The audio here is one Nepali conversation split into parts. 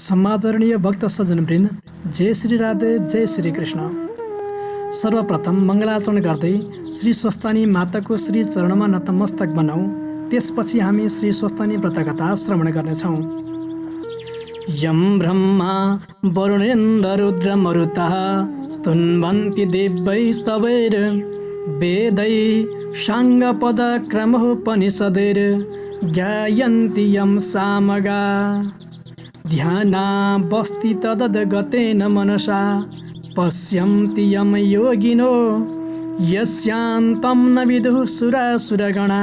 समादरणीय भक्त सज्जनवृन्द, जय श्री राधे, जय श्री कृष्ण। सर्वप्रथम मङ्गलाचरण गर्दै श्री स्वस्तानी माताको श्री चरणमा नतमस्तक बनाऊ। त्यसपछि हामी श्री स्वस्तानी व्रतकथा श्रवण गर्नेछौँ। यम ब्रह्मा वरुणेन्द्र रुद्रमरुतः स्तुन्वन्ति दिव्यैस्तवैर् वेदै साङ्गपदक्रमोपनिषदैर् ज्ञायन्ति यं सामगा। ध्यानावस्थि तदद्गतेन मनसा पश्यन्ति यं योगिनो यस्यान्तं न विदुः सुरासुरगणा।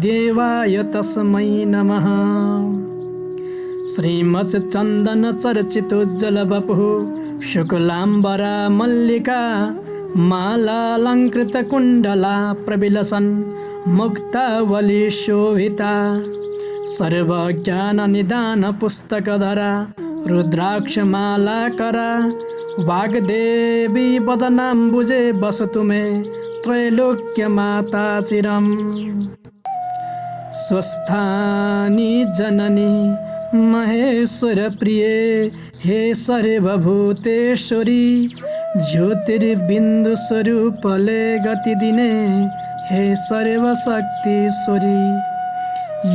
देवाय तस्मै नमः। श्रीमच्चन्दन चर्चितोज्ज्वलवपुः शुक्लाम्बरा मल्लिका मालालङ्कृतकुण्डला प्रविलसन् मुक्तावली शोभिता। सर्वज्ञाननिदान पुस्तकधरा रुद्राक्षमालाकरा वाग्देवी वदनाम्बुजे वसतु मे त्रैलोक्यमाता चिरम्। स्वस्थानी जननी महेश्वर प्रिये हे सर्वभूतेश्वरी ज्योतिर्बिन्दु स्वरूपले गतिदिने हे सर्वशक्तिश्वरी।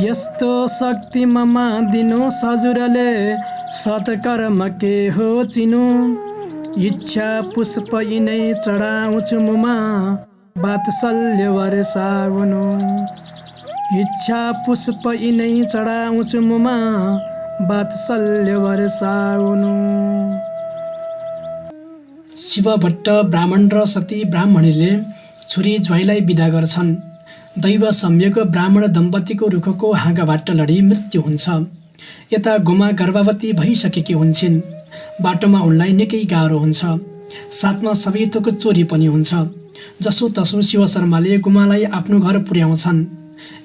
यस्तो शक्ति ममा दिनो सजुरले सत्कर्म के हो चिनु। इच्छा पुष्प यिनै चढाउँछु मुमा वात्सल्य वर्षाउनु। इच्छा पुष्प यिनै चढाउँछु मुमा वात्सल्य वर्षाउनु। शिवभट्ट ब्राह्मण र सती ब्राह्मणीले छोरी ज्वाइँलाई बिदा गर्छन्। दैव संयोग ब्राह्मण दम्पतिको रुखको हाँगाबाट लडी मृत्यु हुन्छ। यता गोमा गर्भवती भइसकेकी हुन्छन्। बाटोमा उनलाई निकै गाह्रो हुन्छ। साथमा सबै थोक चोरी पनि हुन्छ। जसो तसो शिव शर्माले गोमालाई आफ्नो घर पुर्याउँछन्।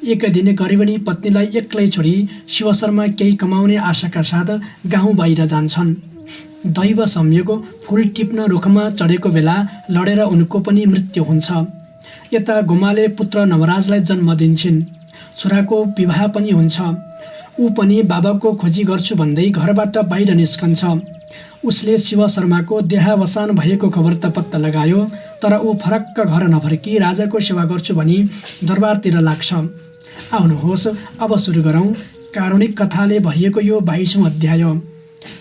एक दिन गरिबनी पत्नीलाई एक्लै छोडी शिव शर्मा केही कमाउने आशाका साथ गाउँ बाहिर जान्छन्। दैव संयोग फूल टिप्न रुखमा चढेको बेला लडेर उनको पनि मृत्यु हुन्छ। यता गोमाले पुत्र नवराजलाई जन्म दिन्छन्। छोराको विवाह पनि हुन्छ। ऊ पनि बाबाको खोजी गर्छु भन्दै घरबाट बाहिर निस्कन्छ। उसले शिव शर्माको देहावसान भएको खबर त पत्ता लगायो, तर ऊ फरक्क घर नफर्की राजाको सेवा गर्छु भनी दरबारतिर लाग्छ। आउनुहोस् अब सुरु गरौँ कारुणिक कथाले भरिएको यो 22औं अध्याय।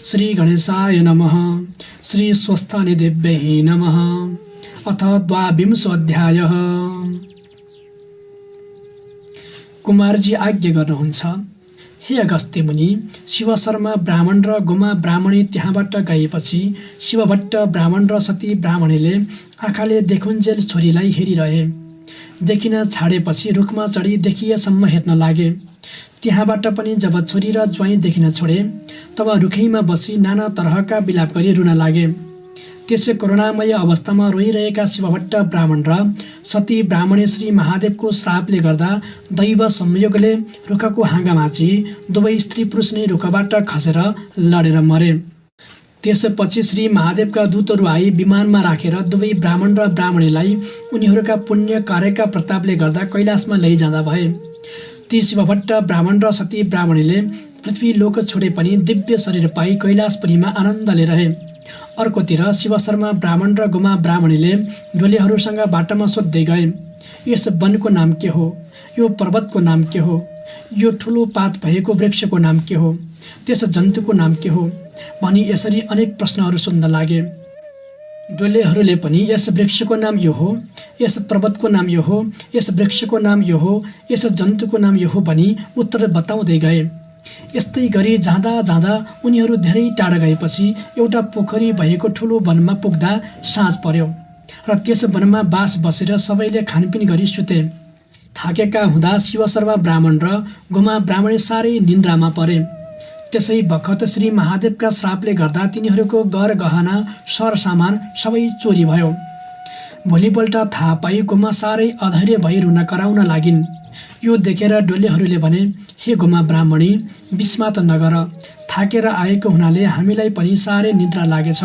श्री गणेशाय नमः। श्री स्वस्थानी देव्यै नमः। अथ 22 अध्यायः। कुमारजी आज्ञा गर्नुहुन्छ। हे अगस्त्य मुनि, शिव शर्मा ब्राह्मण र गोमा ब्राह्मणी त्यहाँबाट गएपछि शिवभट्ट ब्राह्मण र सती ब्राह्मणीले आँखाले देखुन्जेल छोरीलाई हेरिरहे। देखिन छाडेपछि रुखमा चढी देखिएसम्म हेर्न लागे। त्यहाँबाट पनि जब छोरी र ज्वाइँ देखिन छोडे तब रुखैमा बसी नाना तरहका विलाप गरी रुन लागे। त्यसै करुणामय अवस्थामा रोइरहेका शिवभट्ट ब्राह्मण र सती ब्राह्मणी श्री महादेवको श्रापले गर्दा दैव संयोगले रुखको हाँगा माची दुवै स्त्री पुरुष नै रुखबाट खसेर लडेर मरे। त्यसपछि श्री महादेवका दूतहरू आई विमानमा राखेर दुवै ब्राह्मण र ब्राह्मणीलाई उनीहरूका पुण्य कार्यका प्रतापले गर्दा कैलाशमा लैजाँदा भए। ती शिवभट्ट ब्राह्मण र सती ब्राह्मणीले पृथ्वी लोक छोडे पनि दिव्य शरीर पाई कैलाशपुरीमा आनन्दले रहे। अर्कोतिर शिव शर्मा ब्राह्मण र गोमा ब्राह्मणीले डोलेहरूसँग बाटोमा सोध्दै गए, यस वनको नाम के हो? यो पर्वतको नाम के हो? यो ठुलो पात भएको वृक्षको नाम के हो? त्यस जन्तुको नाम के हो? भनी यसरी अनेक प्रश्नहरू सोध्न लागे। डोलेहरूले पनि यस वृक्षको नाम यो हो, यस पर्वतको नाम यो हो, यस वृक्षको नाम यो हो, यस जन्तुको नाम यो हो भनी उत्तर बताउँदै गए। यस्तै गरी जाँदा जाँदा उनीहरू धेरै टाढा गएपछि एउटा पोखरी भएको ठुलो वनमा पुग्दा साँझ पर्यो र त्यस वनमा बास बसेर सबैले खानपिन गरी सुते। थाकेका हुँदा शिव शर्मा ब्राह्मण र गोमा ब्राह्मणी साह्रै निन्द्रामा परे। त्यसै बखत श्री महादेवका श्रापले गर्दा तिनीहरूको गर गहना सरसामान सबै चोरी भयो। भोलिपल्ट थाहा पाई गोमा साह्रै अधैर्य भई रुन कराउन लागिन्। यो देखेर डोलेहरूले भने, हे गोमा ब्राह्मणी, विस्मात नगर। थाकेर आएको हुनाले हामीलाई पनि साह्रै निद्रा लागेछ।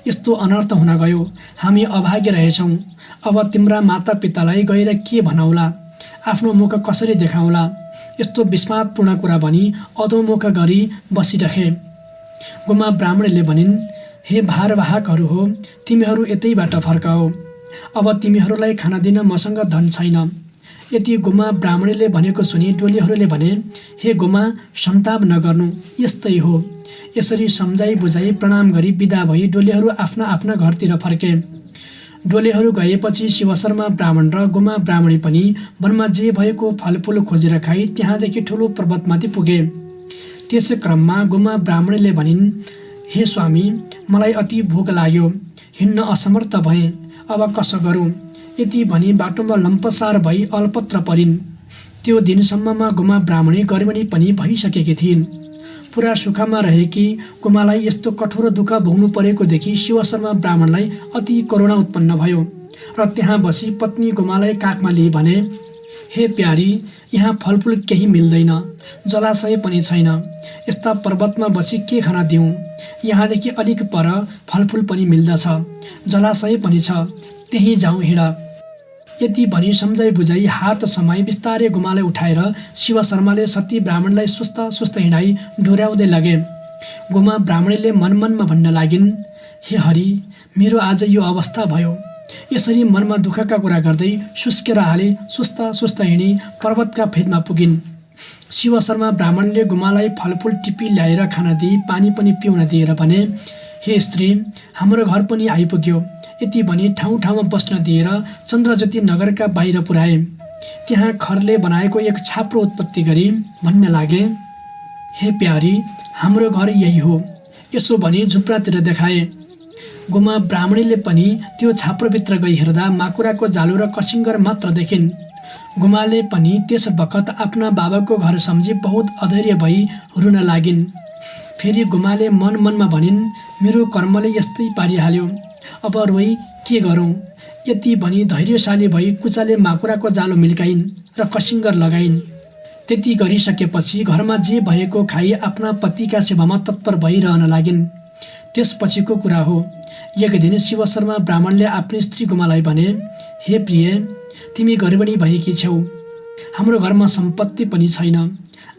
यस्तो अनर्थ हुन गयो। हामी अभागे रहेछौँ। अब तिम्रा मातापितालाई गएर के भनाउला? आफ्नो मुख कसरी देखाउला? यस्तो विस्मातपूर्ण कुरा भनी अधोमुख गरी बसिरहे। गोमा ब्राह्मणले भनिन्, हे भारवाहकहरू हो, तिमीहरू यतैबाट फर्काओ। अब तिमीहरूलाई खाना दिन मसँग धन छैन। यति गोमा ब्राह्मणले भनेको सुनि डोलीहरूले भने, हे गोमा, सन्ताप नगर्नु, यस्तै हो। यसरी सम्झाइ बुझाइ प्रणाम गरी बिदा भई डोलीहरू आफ्ना आफ्ना घरतिर फर्के। डोलेहरू गएपछि शिवशर्मा ब्राह्मण र गोमा ब्राह्मणी पनि वनमा जे भएको फलफुल खोजेर खाई त्यहाँदेखि ठुलो पर्वतमाथि पुगे। त्यस क्रममा गोमा ब्राह्मणीले भनिन्, हे स्वामी, मलाई अति भोक लाग्यो, हिँड्न असमर्थ भएँ, अब कसो गरौँ? यति भनी बाटोमा लम्पसार भई अल्पत्र परिन्। त्यो दिनसम्ममा गोमा ब्राह्मणी गर्भिणी पनि भइसकेकी थिइन्। पुरा सुखमा रहेकी गोमालाई यस्तो कठोर दुःख भोग्नु परेको देखि शिवशर्मा ब्राह्मणलाई अति करुणा उत्पन्न भयो र त्यहाँ बसी पत्नी गोमालाई काखमा लिई भने, हे प्यारी, यहाँ फलफुल केही मिल्दैन, जलाशय पनि छैन, यस्ता पर्वतमा बसी के खाना दिउँ? यहाँदेखि अलिक पर फलफुल पनि मिल्दछ, जलाशय पनि छ, त्यहीँ जाउँ, हिँड। यति भनी सम्झाइ बुझाइ हात समाई बिस्तारै गोमालाई उठाएर शिवशर्माले सती ब्राह्मणलाई सुस्त सुस्त हिँडाई डोर्याउँदै लगे। गोमा ब्राह्मणीले मनमनमा भन्न लागिन्, हे हरि, मेरो आज यो अवस्था भयो। यसरी मनमा दुःखका कुरा गर्दै सुस्केर हाली सुस्त सुस्त हिँडी पर्वतका फेदमा पुगिन्। शिवशर्मा ब्राह्मणले गोमालाई फलफुल टिपी ल्याएर खाना दिई पानी पनि पिउन दिएर भने, हे स्त्री, हाम्रो घर पनि आइपुग्यो। यति भनी ठाउँ ठाउँमा बस्न दिएर चन्द्रज्योति नगरका बाहिर पुर्याए। त्यहाँ खरले बनाएको एक छाप्रो उत्पत्ति गरी भन्न लागे, हे प्यारी, हाम्रो घर यही हो। यसो भनी झुप्रातिर देखाए। गोमा ब्राह्मणीले पनि त्यो छाप्रोभित्र गई हेर्दा माकुराको जालो र कसिङ्गर मात्र देखिन्। गोमाले पनि त्यस बखत आफ्ना बाबाको घर सम्झी बहुत अधैर्य भई रुन लागिन्। फेरि गोमाले मन मनमा भनिन्, मेरो कर्मले यस्तै पारिहाल्यो, अब रोई के गरौँ? यति भनी धैर्यशाली भई कुचाले माकुराको जालो मिल्काइन् र कसिङ्गर लगाइन्। त्यति गरिसकेपछि घरमा जे भएको खाई आफ्ना पतिका सेवामा तत्पर भइरहन लागिन्। त्यसपछिको कुरा हो। एक दिन शिवशर्मा ब्राह्मणले आफ्नी स्त्री गोमालाई भने, हे प्रिय, तिमी गर्भिणी भएकी छौ, हाम्रो घरमा सम्पत्ति पनि छैन,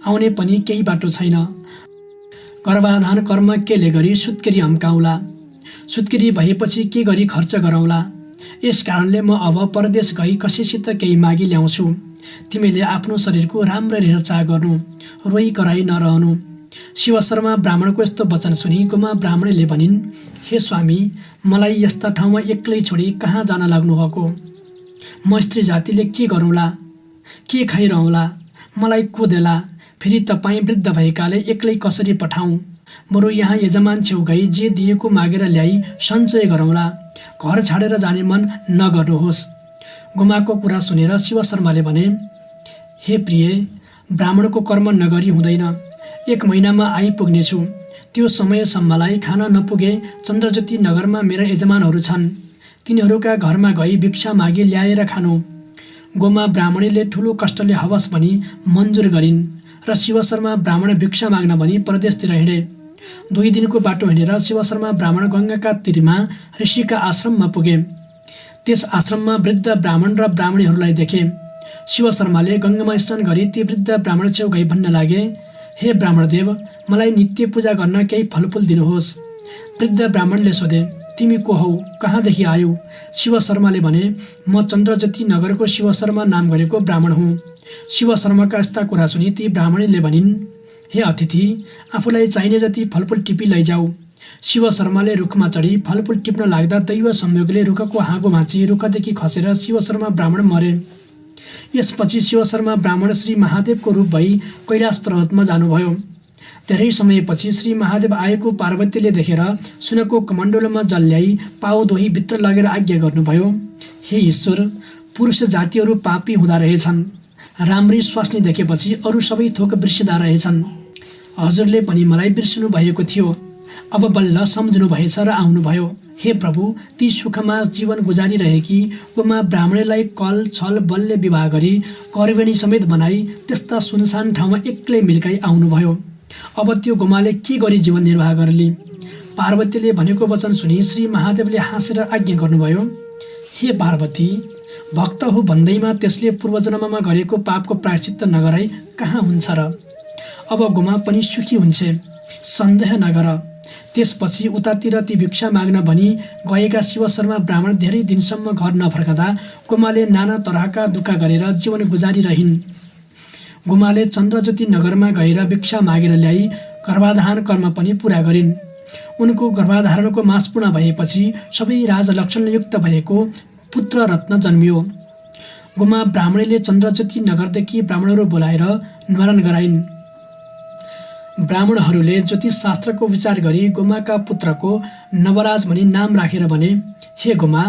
आउने पनि केही बाटो छैन। गर्भाधान कर्म केले गरी सुत्केरी हम्काउला, सुत्केरी भएपछि के गरी खर्च गरौँला? यस कारणले म अब परदेश गई कसैसित केही मागी ल्याउँछु। तिमीले आफ्नो शरीरको राम्ररी हेरचाह गर्नु, रोई कराई नरहनु। शिवशर्मा ब्राह्मणको यस्तो वचन सुनि गोमा ब्राह्मणीले भनिन्, हे स्वामी, मलाई यस्ता ठाउँमा एक्लै छोडी कहाँ जान लाग्नुभएको? म स्त्री जातिले के गरौँला? के खाइरहँला? मलाई को देला? फेरि तपाईँ वृद्ध भएकाले एक्लै कसरी पठाउँ? बरु यहाँ यजमान छेउ गई जे दिएको मागेर ल्याई सञ्चय गरौँला। घर छाडेर जाने मन नगर्नुहोस्। गोमाको कुरा सुनेर शिवशर्माले भने, हे प्रिय, ब्राह्मणको कर्म नगरी हुँदैन। 1 महिनामा आइपुग्नेछु। त्यो समयसम्मलाई खाना नपुगे चन्द्रज्योति नगरमा मेरा यजमानहरू छन्, तिनीहरूका घरमा गई भिक्षा मागी ल्याएर खानु। गोमा ब्राह्मणीले ठुलो कष्टले हवस भनी मन्जुर गरिन् र शिवशर्मा ब्राह्मण भिक्षा माग्न भनी परदेशतिर हिँडे। 2 दिनको बाटो हिँडेर शिवशर्मा ब्राह्मण गङ्गाका तीरमा ऋषिका आश्रममा पुगे। त्यस आश्रममा वृद्ध ब्राह्मण र ब्राह्मणीहरूलाई देखे। शिवशर्माले गङ्गामा स्नान गरी ती वृद्ध ब्राह्मण छेउ गई भन्न लागे, हे ब्राह्मणदेव, मलाई नित्य पूजा गर्न केही फलफुल दिनुहोस्। वृद्ध ब्राह्मणले सोधे, तिमी को हौ? कहाँदेखि आयौ? शिवशर्माले भने, म चन्द्रज्योति नगरको शिवशर्मा नाम गरेको ब्राह्मण हुँ। शिवशर्माका यस्ता कुरा सुनि ती ब्राह्मणीले भनिन्, हे अतिथि, आफूलाई चाहिने जति फलफुल टिपी लैजाऊ। शिवशर्माले रुखमा चढी फलफुल टिप्न लाग्दा दैव संयोगले रुखको हाँगो भाँची रुखदेखि खसेर शिवशर्मा ब्राह्मण मरे। यसपछि शिवशर्मा ब्राह्मण श्री महादेवको रूप भई कैलाश पर्वतमा जानुभयो। धेरै समयपछि श्री महादेव आएको पार्वतीले देखेर सुनको कमण्डलमा जल ल्याई पाउ धोई भित्र लगेर आज्ञा गर्नुभयो, हे ईश्वर, पुरुष जातिहरू पापी हुँदा रहेछन्। राम्री स्वास्नी देखेपछि अरू सबै थोक बिर्सिँदा रहेछन्। हजुरले पनि मलाई बिर्सिनु भएको थियो, अब बल्ल सम्झनु भएछ र आउनुभयो। हे प्रभु, ती सुखमा जीवन गुजारिरहेकी गोमा ब्राह्मणीलाई कल छल बलले विवाह गरी गर्भिणी समेत बनाई त्यस्ता सुनसान ठाउँमा एक्लै मिल्काई आउनुभयो। अब त्यो गोमाले के गरी जीवन निर्वाह गर्ली? पार्वतीले भनेको वचन सुनि श्री महादेवले हाँसेर आज्ञा गर्नुभयो, हे पार्वती, भक्त हो भन्दैमा त्यसले पूर्वजन्ममा गरेको पापको प्रायश्चित्त नगराई कहाँ हुन्छ र? अब गोमा पनि सुखी हुन्छ, सन्देह नगर। त्यसपछि उतातिर ती भिक्षा माग्न भनी गएका शिव शर्मा ब्राह्मण धेरै दिनसम्म घर नफर्कदा गोमाले नाना तरहका दुःख गरेर जीवन गुजारिरहिन्। गोमाले चन्द्रज्योति नगरमा गएर भिक्षा मागेर ल्याई गर्भाधान कर्म पनि पूरा गरिन्। उनको गर्भाधारणको मास पूर्ण भएपछि सबै राजलक्षणयुक्त भएको पुत्र रत्न जन्मियो। गोमा ब्राह्मणीले चन्द्रज्योति नगरदेखि ब्राह्मणहरू बोलाएर न्वारन गराइन्। ब्राह्मणहरूले ज्योतिष शास्त्रको विचार गरी गोमाका पुत्रको नवराज भनी नाम राखेर भने, हे गोमा,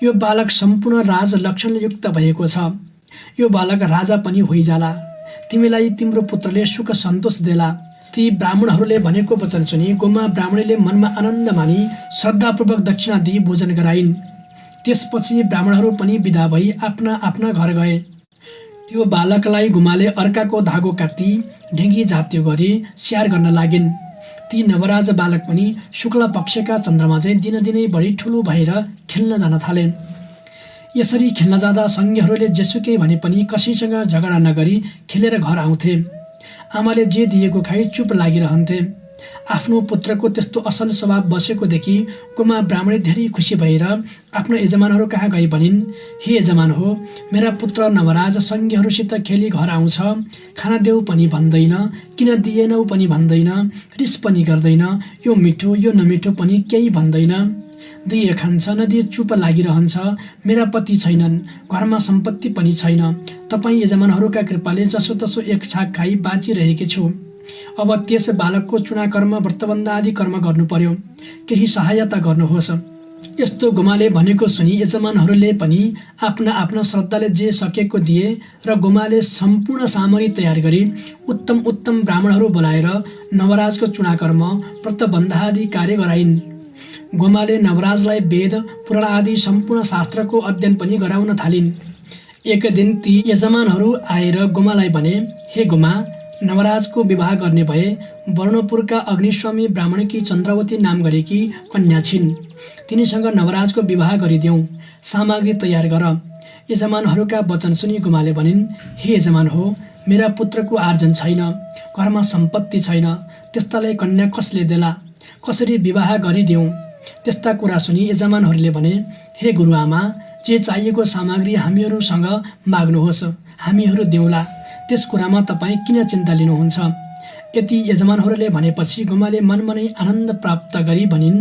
यो बालक सम्पूर्ण राजलक्षणयुक्त भएको छ। यो बालक राजा पनि होइजाला। तिमीलाई तिम्रो पुत्रले सुख सन्तोष देला। ती ब्राह्मणहरूले भनेको वचन सुनि गोमा ब्राह्मणीले मनमा आनन्द मानी श्रद्धापूर्वक दक्षिणा दिई भोजन गराइन्। त्यसपछि ब्राह्मणहरू पनि विदा भई आफ्ना आफ्ना घर गए। त्यो बालकलाई गोमाले अर्काको धागो काटी ढेङ्गी जात्यो गरी स्याहार गर्न लागिन्। ती नवराज बालक पनि शुक्ल पक्षका चन्द्रमा चाहिँ दिनदिनै बढी ठुलो भएर खेल्न जान थाले। यसरी खेल्न जाँदा सङ्गीहरूले जेसुकै भने पनि कसैसँग झगडा नगरी खेलेर घर आउँथे। आमाले जे दिएको खाई चुप लागिरहन्थे। आफ्नो पुत्रको त्यस्तो असल स्वभाव बसेको देखि गोमा ब्राह्मणी धेरै खुसी भएर आफ्नो यजमानहरू कहाँ गई भनिन्, हे यजमान हो, मेरा पुत्र नवराज सङ्गीहरूसित खेली घर आउँछ। खाना देऊ पनि भन्दैन, किन दिएनौ पनि भन्दैन, रिस पनि गर्दैन, यो मिठो यो नमिठो पनि केही भन्दैन। दिए खान्छ नदिए चुप लागिरहन्छ। मेरा पति छैनन्, घरमा सम्पत्ति पनि छैन। तपाईँ यजमानहरूका कृपाले जसोतसो एक छाक खाई बाँचिरहेकी छु। अब त्यस बालकको चुनाकर्म व्रतबन्ध आदि कर्म गर्नु पर्यो। केही सहायता गर्नुहोस्। यस्तो गोमाले भनेको सुनि यजमानहरूले पनि आफ्ना आफ्ना श्रद्धाले जे सकेको दिए र गोमाले सम्पूर्ण सामग्री तयार गरी उत्तम उत्तम ब्राह्मणहरू बोलाएर नवराजको चुनाकर्म व्रतबन्ध आदि कार्य गराइन्। गोमाले नवराजलाई वेद पुराण आदि सम्पूर्ण शास्त्रको अध्ययन पनि गराउन थालिन्। एक दिन ती यजमानहरू आएर गोमालाई भने, हे गोमा, नवराजको विवाह गर्ने भए वर्णपुरका अग्निस्वामी ब्राह्मणकी चन्द्रावती नाम गरेकी कन्या छिन्। तिनीसँग नवराजको विवाह गरिदेऊ। सामग्री तयार गर। यजमानहरूका वचन सुनि गोमाले भनिन्, हे यजमान हो, मेरा पुत्रको आर्जन छैन, घरमा सम्पत्ति छैन, त्यस्तालाई कन्या कसले देला, कसरी विवाह गरिदेऊ। त्यस्ता कुरा सुनि यजमानहरूले भने, हे गुरुआमा, जे चाहिएको सामग्री हामीहरूसँग माग्नुहोस्, हामीहरू देऊला। त्यस कुरामा तपाईँ किन चिन्ता लिनुहुन्छ। यति यजमानहरूले भनेपछि गोमाले मनमनै आनन्द प्राप्त गरी भनिन्,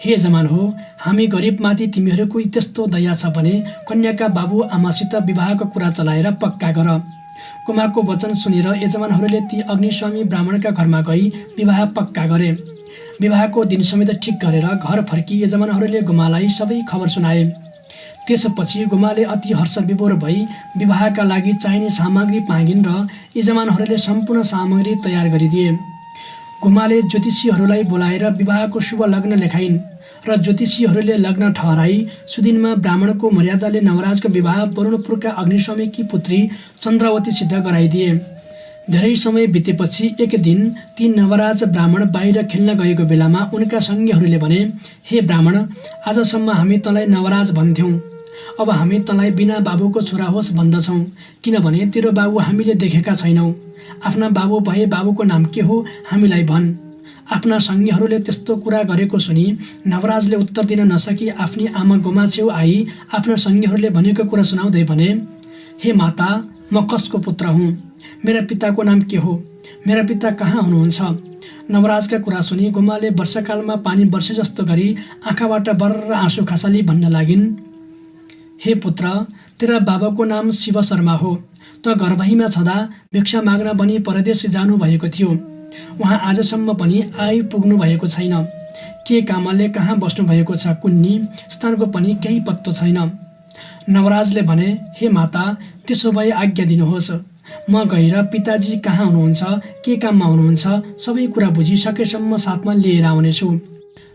हे यजमान हो, हामी गरिबमाथि तिमीहरूको त्यस्तो दया छ भने कन्याका बाबु आमासित विवाहको कुरा चलाएर पक्का गर। गोमाको वचन सुनेर यजमानहरूले ती अग्निस्वामी ब्राह्मणका घरमा गई विवाह पक्का गरे। विवाहको दिन समेत ठिक गरेर घर फर्की यजमानहरूले गोमालाई सबै खबर सुनाए। त्यसपछि गोमाले अति हर्ष विभोर भई विवाहका लागि चाहिने सामग्री मागिन् र यजमानहरूले सम्पूर्ण सामग्री तयार गरिदिए। गोमाले ज्योतिषीहरूलाई बोलाएर विवाहको शुभ लग्न लेखाइन् र ज्योतिषीहरूले लग्न ठहराई सुदिनमा ब्राह्मणको मर्यादाले नवराजको विवाह वरुणपुरका अग्निस्वामीकी पुत्री चन्द्रावतीसित गराइदिए। धेरै समय बितेपछि एक दिन ती नवराज ब्राह्मण बाहिर खेल्न गएको बेलामा उनका सङ्गीहरूले भने, हे ब्राह्मण, आजसम्म हामी तँलाई नवराज भन्थ्यौँ, अब हामी तँलाई बिना बाबुको छोरा होस् भन्दछौँ, किनभने तेरो बाबु हामीले देखेका छैनौँ। आफ्ना बाबु भए बाबुको नाम के हो हामीलाई भन्। आफ्ना सङ्गीहरूले त्यस्तो कुरा गरेको सुनि नवराजले उत्तर दिन नसकी आफ्नी आमा गोमा छेउ आई आफ्ना सङ्गीहरूले भनेको कुरा सुनाउँदै भने, हे माता, म कसको पुत्र हुँ, मेरा पिताको नाम के हो, मेरा पिता कहाँ हुनुहुन्छ। नवराजका कुरा सुनि गोमाले वर्षाकालमा पानी वर्षे जस्तो गरी आँखाबाट बर्र आँसु खसाली भन्न लागिन्, हे पुत्र, तेरा बाबाको नाम शिव शर्मा हो। त गर्भहीमा छँदा भिक्षा माग्न भनी परदेश जानुभएको थियो। उहाँ आजसम्म पनि आइपुग्नु भएको छैन। के कामले कहाँ बस्नु भएको छ, कुन्नी स्थानको पनि केही पत्तो छैन। नवराजले भने, हे माता, त्यसो भए आज्ञा दिनुहोस्, म गएर पिताजी कहाँ हुनुहुन्छ, के काममा हुनुहुन्छ, सबै कुरा बुझिसकेसम्म साथमा लिएर आउनेछु।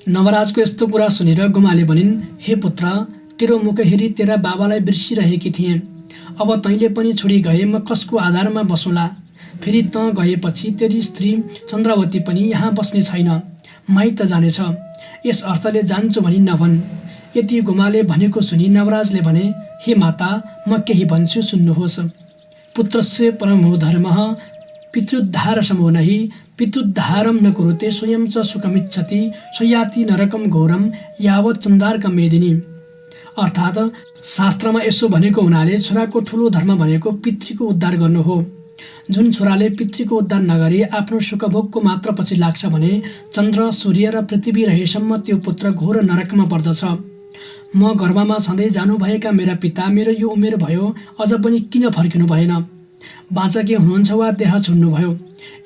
नवराजको यस्तो कुरा सुनेर गोमाले भनिन्, हे पुत्र, तेरो मुख हेरी तेरा बाबालाई बिर्सिरहेकी थिएँ। अब तैँले पनि छोडी गए म कसको आधारमा बसौँला। फेरि तँ गएपछि तेरी स्त्री चन्द्रावती पनि यहाँ बस्ने छैन, माइत जानेछ। यस अर्थले जान्छु भनी नभन्। यति गोमाले भनेको सुनि नवराजले भने, हे माता, म केही भन्छु सुन्नुहोस्। पुत्रस्य परमो धर्मः पितृद्धार समो नहि पितुद्धारं न कुरुते स्वयं च सुखमिच्छति सयाति नरकम घोरम यावत् चन्दार्क मेदिनी। अर्थात् शास्त्रमा यसो भनेको हुनाले छोराको ठुलो धर्म भनेको पितृको उद्धार गर्नु हो। जुन छोराले पितृको उद्धार नगरी आफ्नो सुखभोगको मात्र पछि लाग्छ भने चन्द्र सूर्य र पृथ्वी रहेसम्म त्यो पुत्र घोर नरकमा पर्दछ। म गर्भमा छँदै जानुभएका मेरा पिता मेरो यो उमेर भयो अझ पनि किन फर्किनु भएन? बाँचके हुनुहुन्छ वा देह छोड्नुभयो?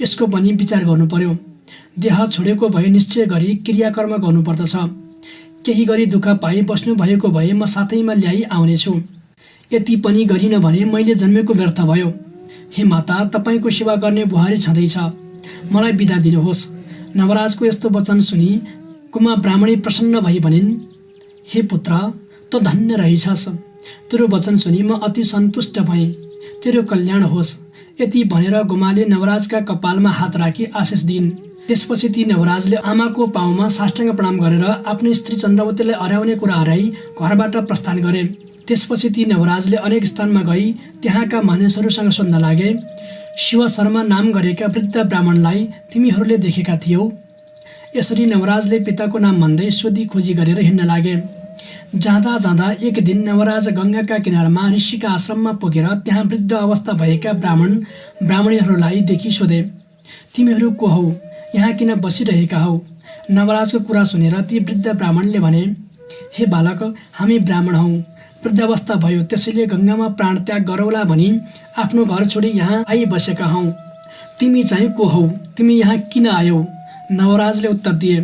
यसको पनि विचार गर्नु पर्यो। देह छोडेको भए निश्चय गरी क्रियाकर्म गर्नुपर्दछ। केही गरी दुःख पाई बस्नु भएको भए म साथैमा ल्याइ आउनेछु। यति पनि गरिन भने मैले जन्मेको व्यर्थ भयो। हे माता, तपाईँको सेवा गर्ने बुहारी छँदैछ, मलाई बिदा दिनुहोस्। नवराजको यस्तो वचन सुनि गुमा ब्राह्मणी प्रसन्न भई भनिन्, हे पुत्र, त धन्य रहेछस्। तेरो वचन सुनि म अति सन्तुष्ट भएँ। तेरो कल्याण होस्। यति भनेर गुमाले नवराजका कपालमा हात राखी आशिष दिइन्। त्यसपछि ती नवराजले आमाको पाउमा साष्टाङ्ग प्रणाम गरेर आफ्नो स्त्री चन्द्रावतीलाई हराउने कुरा हराई घरबाट प्रस्थान गरे। त्यसपछि ती नवराजले अनेक स्थानमा गई त्यहाँका मानिसहरूसँग सोध्न लागे, शिव शर्मा नाम गरेका वृद्ध ब्राह्मणलाई तिमीहरूले देखेका थियौ? यसरी नवराजले पिताको नाम भन्दै सोधी खोजी गरेर हिँड्न लागे। जाँदा जाँदा एक दिन नवराज गङ्गाका किनारमा ऋषिका आश्रममा पुगेर त्यहाँ वृद्ध अवस्था भएका ब्राह्मणीहरूलाई देखि सोधे, तिमीहरू को हौ? यहाँ किन बसिरहेका हौ? नवराजको कुरा सुनेर ती वृद्ध ब्राह्मणले भने, हे बालक, हामी ब्राह्मण हौ। वृद्धावस्था भयो, त्यसैले गङ्गामा प्राण त्याग गरौला भनी आफ्नो घर छोडी यहाँ आइबसेका हौ। तिमी चाहिँ को हौ? तिमी यहाँ किन आयौ? नवराजले उत्तर दिए,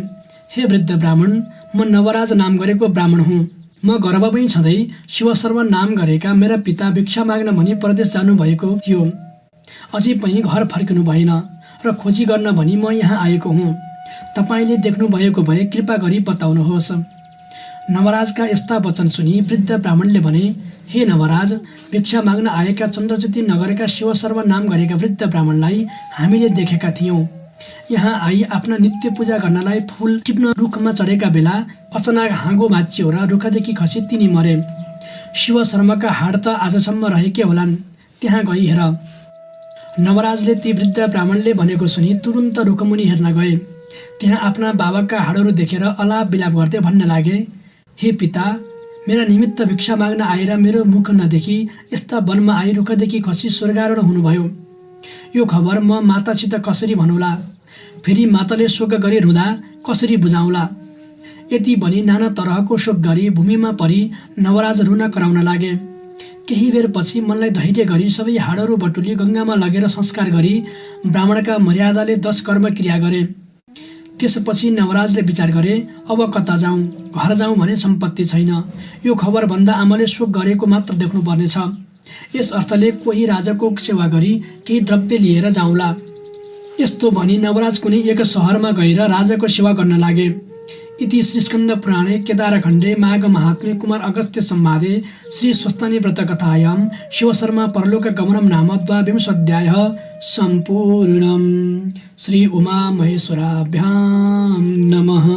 हे वृद्ध ब्राह्मण, म नवराज नाम गरेको ब्राह्मण हुँ। म गर्भमै छँदै शिवशर्मा नाम गरेका मेरा पिता भिक्षा माग्न भनी परदेश जानुभएको थियो। अझै पनि घर फर्किनु भएन र खोजी गर्न भनी म यहाँ आएको हुँ। तपाईँले देख्नु भएको भए कृपा गरी बताउनुहोस्। नवराजका यस्ता वचन सुनि वृद्ध ब्राह्मणले भने, हे नवराज, भिक्षा माग्न आएका चन्द्रज्योति नगरका शिवशर्मा नाम गरेका वृद्ध ब्राह्मणलाई हामीले देखेका थियौँ। यहाँ आई आफ्ना नित्य पूजा गर्नलाई फूल टिप्न रुखमा चढेका बेला अचानक हाँगो भाँचियो र रुखदेखि खसी तिनी मरे। शिवशर्माका हाड त आजसम्म रहेकै होलान्, त्यहाँ गई हेर। नवराजले ती वृद्ध ब्राह्मणले भनेको सुनि तुरुन्त रुखमुनि हेर्न गए। त्यहाँ आफ्ना बाबाका हाडहरू देखेर अलाप बिलाप गर्दै भन्न लागे, हे पिता, मेरा निमित्त भिक्षा माग्न आएर मेरो मुख नदेखि यस्ता वनमा आई रुखदेखि खसी स्वर्गारोहण हुनुभयो। यो खबर म मातासित कसरी भनौला? फेरि माताले शोक गरी रुँदा कसरी बुझाउला? यति भनी नाना तरहको शोक गरी भूमिमा परी नवराज रुन कराउन लागे। केही बेर पछि मनलाई धैर्य गरी सबै हाडहरू बटुली गङ्गामा लगेर संस्कार गरी ब्राह्मणका मर्यादाले 10 कर्म क्रिया गरे। त्यसपछि नवराजले विचार गरे, अब कता जाउँ? घर जाउँ भने सम्पत्ति छैन। यो खबर भन्दा आमाले शोक गरेको मात्र देख्नु पर्नेछ। यस अर्थले कोही राजाको सेवा गरी केही द्रव्य लिएर जाउँला। यस्तो भनी नवराज कुनै एक सहरमा गएर राजाको सेवा गर्न लागे। इति श्रीस्कन्द पुराणे केदारखण्डे माघ महात्म्ये कुमार अगस्त्य संवादे श्री स्वस्तानी व्रत कथायां शिवशर्मा परलोक गमनम नाम 22 सम्पूर्णम्। श्री उमा महेश्वराभ्यां नमः।